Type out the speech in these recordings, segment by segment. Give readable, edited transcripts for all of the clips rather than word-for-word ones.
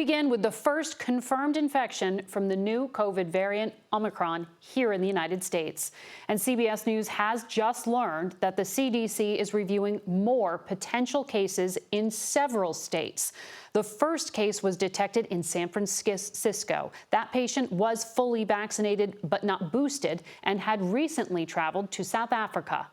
Begin with the first confirmed infection from the new COVID variant Omicron here in the United States. And CBS News has just learned that the CDC is reviewing more potential cases in several states. The first case was detected in San Francisco. That patient was fully vaccinated but not boosted and had recently traveled to South Africa.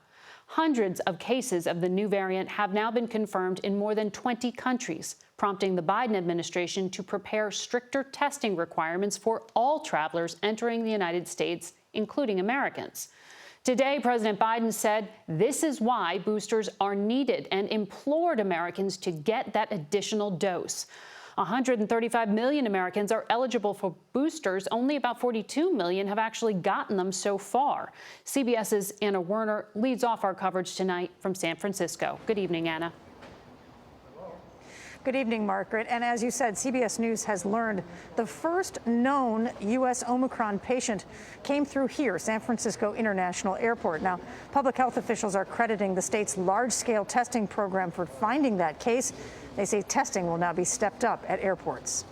Hundreds of cases of the new variant have now been confirmed in more than 20 countries, prompting the Biden administration to prepare stricter testing requirements for all travelers entering the United States, including Americans. Today, President Biden said this is why boosters are needed and implored Americans to get that additional dose. 135 million Americans are eligible for boosters. Only about 42 million have actually gotten them so far. CBS's Anna Werner leads off our coverage tonight from San Francisco. Good evening, Anna. Good evening, Margaret. And as you said, CBS News has learned the first known U.S. Omicron patient came through here, San Francisco International Airport. Now, public health officials are crediting the state's large-scale testing program for finding that case. They say testing will now be stepped up at airports.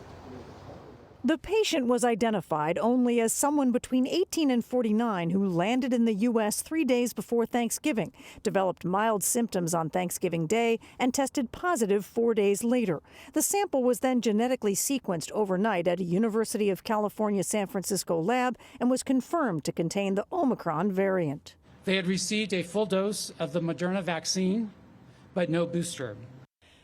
The patient was identified only as someone between 18 and 49 who landed in the U.S. 3 days before Thanksgiving, developed mild symptoms on Thanksgiving Day, and tested positive 4 days later. The sample was then genetically sequenced overnight at a University of California, San Francisco lab and was confirmed to contain the Omicron variant. They had received a full dose of the Moderna vaccine, but no booster.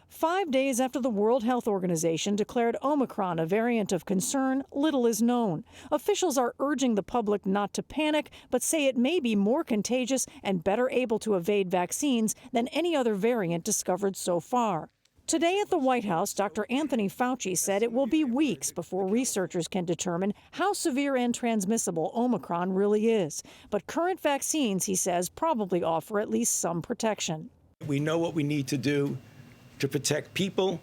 5 days after the World Health Organization declared Omicron a variant of concern, little is known. Officials are urging the public not to panic, but say it may be more contagious and better able to evade vaccines than any other variant discovered so far. Today at the White House, Dr. Anthony Fauci said it will be weeks before researchers can determine how severe and transmissible Omicron really is. But current vaccines, he says, probably offer at least some protection. We know what we need to do to protect people.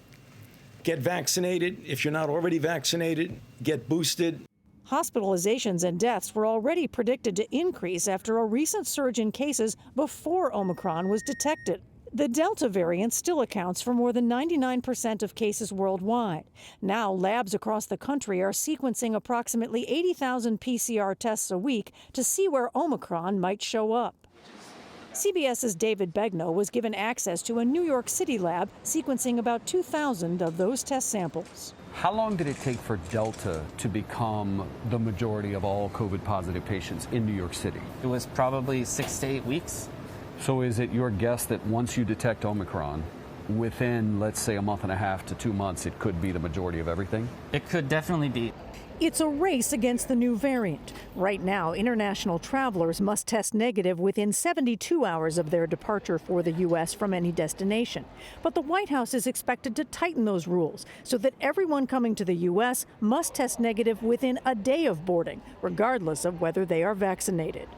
Get vaccinated. If you're not already vaccinated, get boosted. Hospitalizations and deaths were already predicted to increase after a recent surge in cases before Omicron was detected. The Delta variant still accounts for more than 99% of cases worldwide. Now, labs across the country are sequencing approximately 80,000 PCR tests a week to see where Omicron might show up. CBS's David Begnaud was given access to a New York City lab sequencing about 2,000 of those test samples. How long did it take for Delta to become the majority of all COVID-positive patients in New York City? It was probably 6 to 8 weeks. So is it your guess that once you detect Omicron, within, let's say, a month and a half to 2 months, it could be the majority of everything? It could definitely be. It's a race against the new variant. Right now, international travelers must test negative within 72 hours of their departure for the U.S. from any destination. But the White House is expected to tighten those rules so that everyone coming to the U.S. must test negative within a day of boarding, regardless of whether they are vaccinated.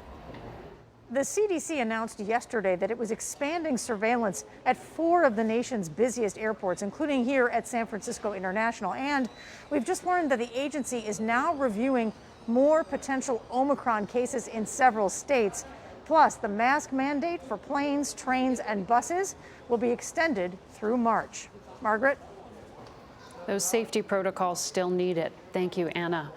The CDC announced yesterday that it was expanding surveillance at 4 of the nation's busiest airports, including here at San Francisco International. And we've just learned that the agency is now reviewing more potential Omicron cases in several states. Plus, the mask mandate for planes, trains, and buses will be extended through March. Margaret? Those safety protocols still need it. Thank you, Anna.